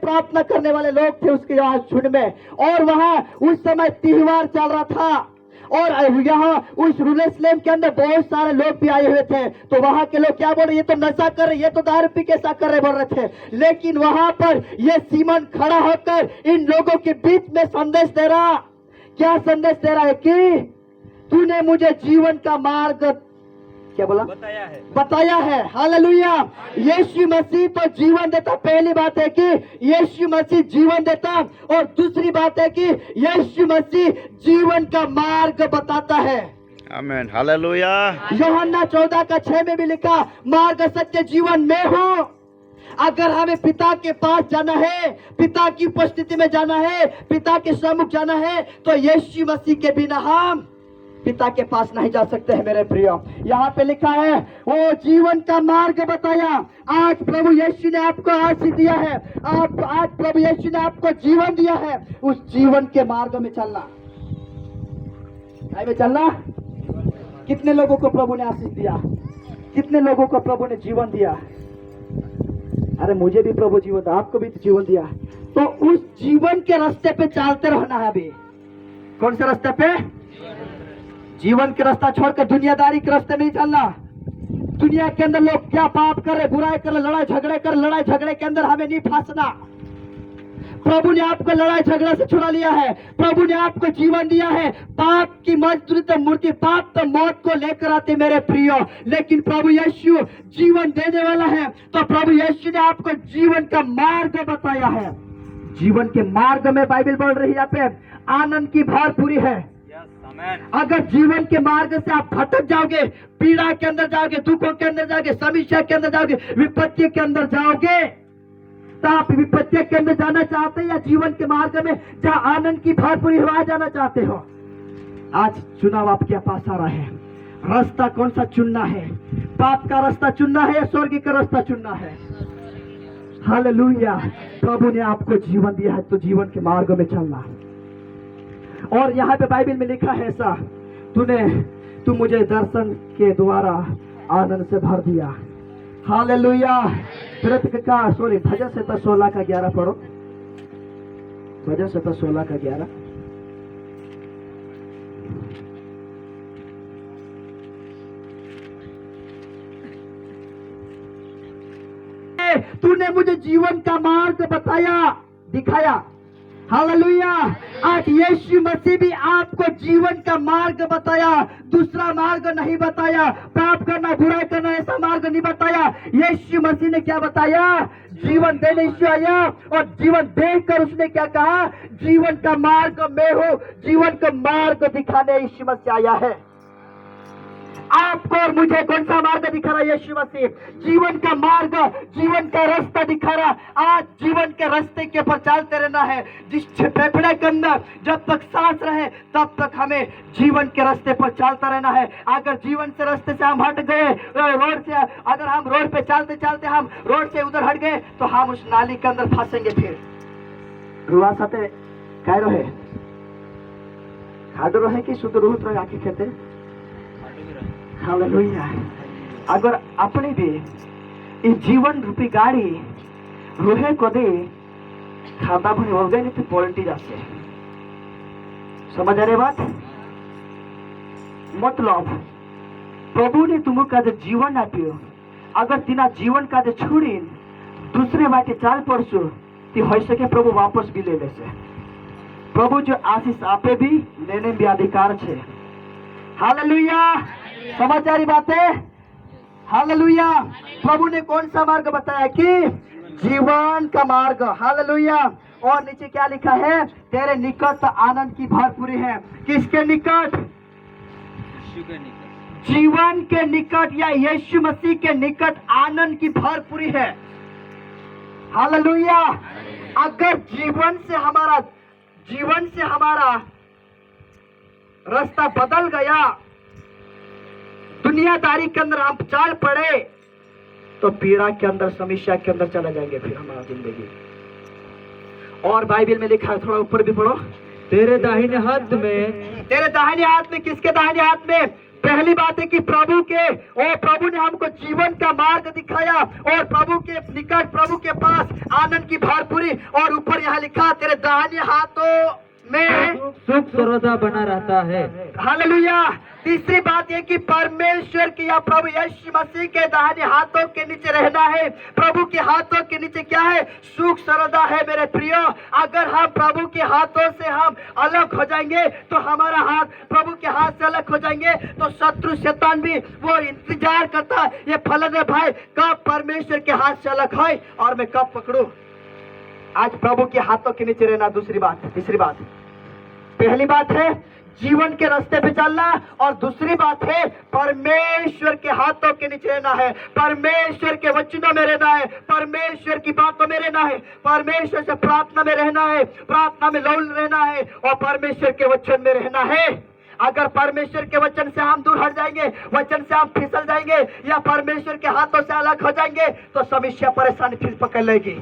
प्रार्थना करने वाले लोग थे उसके यहाँ झुंड में। और वहां उस समय त्योहार चल रहा था और यहाँ उस यरूशलेम के अंदर बहुत सारे लोग भी आए हुए थे। तो वहां के लोग क्या बोल रहे, ये तो नशा कर रहे, ये तो दारू पी के ऐसा कर रहे बोल रहे थे। लेकिन वहां पर ये सीमन खड़ा होकर इन लोगों के बीच में संदेश दे रहा। क्या संदेश दे रहा है कि तूने मुझे जीवन का मार्ग क्या बोला बताया है। हालेलुया। यीशु मसीह तो जीवन देता। पहली बात है कि यीशु मसीह जीवन देता और दूसरी बात है कि यीशु मसीह जीवन का मार्ग बताता है। आमीन। हालेलुया। यूहन्ना 14:6 में भी लिखा, मार्ग सत्य जीवन में हो। अगर हमें पिता के पास जाना है, पिता की उपस्थिति में जाना है, पिता के सम्मुख जाना है, तो यीशु मसीह के बिना हम पिता के पास नहीं जा सकते हैं मेरे प्रियो। यहाँ पे लिखा है वो जीवन का मार्ग बताया। आज प्रभु यीशु ने आपको आशीष दिया है। आज प्रभु यीशु ने आपको जीवन दिया है। उस जीवन के मार्ग में चलना, में चलना। कितने लोगों को प्रभु ने आशीष दिया, कितने लोगों को प्रभु ने जीवन दिया। अरे मुझे भी प्रभु जीवन दिया, आपको भी जीवन दिया। तो उस जीवन के रास्ते पे चलते रहना है। अभी कौन से रास्ते पे? जीवन के रास्ता छोड़कर दुनियादारी के रास्ते में नहीं चलना। दुनिया के अंदर लोग क्या पाप कर रहे, बुराई कर रहे, लड़ाई झगड़े के अंदर हमें नहीं फंसना। प्रभु ने आपको लड़ाई झगड़ा से छुड़ा लिया है। प्रभु ने आपको जीवन दिया है। पाप की मजदूरी तो मूर्ति, पाप तो मौत को लेकर आते मेरे प्रियो। लेकिन प्रभु यीशु जीवन देने वाला है। तो प्रभु यीशु ने आपको जीवन का मार्ग बताया है। जीवन के मार्ग में बाइबल बोल रही है यहाँ पे आनंद की भरपूरी है। अगर जीवन के मार्ग से आप भटक जाओगे, पीड़ा के अंदर जाओगे, दुखों के अंदर जाओगे, समस्या के अंदर जाओगे, विपत्ति के अंदर जाओगे, तो आप विपत्ति के अंदर जाना चाहते हैं या जीवन के मार्ग में जहाँ आनंद की भरपूरी हुआ जाना चाहते हो? आज चुनाव आपके पास आ रहा है। रास्ता कौन सा चुनना है? पाप का रास्ता चुनना है या स्वर्ग का रास्ता चुनना है? हालेलुया। प्रभु ने आपको जीवन दिया है तो जीवन के मार्ग में चलना। और यहाँ पे बाइबल में लिखा है ऐसा, तू मुझे दर्शन के द्वारा आनंद से भर दिया। हालेलुया। भजन से 16:11 पढ़ो। भजन से 16:11। तूने मुझे जीवन का मार्ग बताया, दिखाया। हालेलुया। आज यीशु मसीह भी आपको जीवन का मार्ग बताया, दूसरा मार्ग नहीं बताया। पाप करना, बुराई करना ऐसा मार्ग नहीं बताया। यीशु मसीह ने क्या बताया? जीवन देने यीशु आया और जीवन देकर उसने क्या कहा? जीवन का मार्ग मैं हूं। जीवन का मार्ग दिखाने यीशु मसीह आया है। आपको और मुझे कौन सा मार्ग दिखा रहा है? यीशु मसीह जीवन का मार्ग, जीवन का रास्ता दिखा रहा। आज जीवन के रास्ते के ऊपर चलते रहना है। जिस फेफड़े के अंदर जब तक सांस रहे तब तक हमें जीवन के रास्ते पर चलता रहना है। अगर जीवन से रास्ते से हम हट गए, रोड से, अगर हम रोड पे चलते चलते हम रोड से उधर हट गए तो हम उस नाली के अंदर फंसेंगे। फिर रुआ साथे काय रहे खाडो रहे कि शुद्ध रूह तो आके खेते। हालेलुया। अगर अपनी भी इस जीवन रूपी गाड़ी रोहे को दे खादा भरी हो गई नहीं तो पलटी जाते। समझ आ रहे बात? मतलब प्रभु ने तुमको जीवन आप्यो, अगर तिना जीवन का छोड़ी दूसरे बाटे चाल पड़शो तो हो सके प्रभु वापस भी ले ले से। प्रभु जो आशीष आपे भी लेने भी अधिकार है। हालेलुया। समाचारी बात है। हालेलुया। प्रभु ने कौन सा मार्ग बताया कि जीवन का मार्ग। हालेलुया। और नीचे क्या लिखा है? तेरे निकट आनंद की भरपूरी है। किसके निकट? जीवन के निकट या यीशु मसीह के निकट आनंद की भरपूरी है। हालेलुया। अगर जीवन से हमारा रास्ता बदल गया, दुनियादारी के अंदर हम चाल पड़े तो पीड़ा के अंदर, समस्या के अंदर चला जाएंगे फिर हमारा जिंदगी। और बाइबल में लिखा है, थोड़ा ऊपर भी पढ़ो, तेरे दाहिने हाथ में, किसके दाहिने हाथ में? पहली बात है कि प्रभु ने हमको जीवन का मार्ग दिखाया और प्रभु के निकट, प्रभु के पास आनंद की भरपूरी, और ऊपर यहाँ लिखा तेरे दाहिने हाथों में सुख सर्वदा बना रहता है। हालेलुया। तीसरी बात यह कि परमेश्वर की या प्रभु यीशु मसीह के दाहिने हाथों के नीचे रहना है। प्रभु के हाथों के नीचे क्या है? सुख सर्वदा है। मेरे प्रियो, अगर हम प्रभु के हाथों से हम अलग हो जाएंगे तो हमारा हाथ प्रभु के हाथ से अलग हो जाएंगे तो शत्रु शैतान भी वो इंतजार करता है, ये फलाने भाई कब परमेश्वर के हाथ से अलग है और मैं कब पकड़ू। आज प्रभु के हाथों के नीचे रहना। दूसरी बात, तीसरी बात, पहली बात है जीवन के रास्ते पे चलना और दूसरी बात है परमेश्वर के हाथों के नीचे रहना है, परमेश्वर के वचनों में रहना है, परमेश्वर की बातों में रहना है, परमेश्वर से प्रार्थना में रहना है, प्रार्थना में लौल रहना है और परमेश्वर के वचन में रहना है। अगर परमेश्वर के वचन से हम दूर हट जाएंगे, वचन से हम फिसल जाएंगे या परमेश्वर के हाथों से अलग हो जाएंगे तो समस्या परेशानी फिर पकड़ लेगी।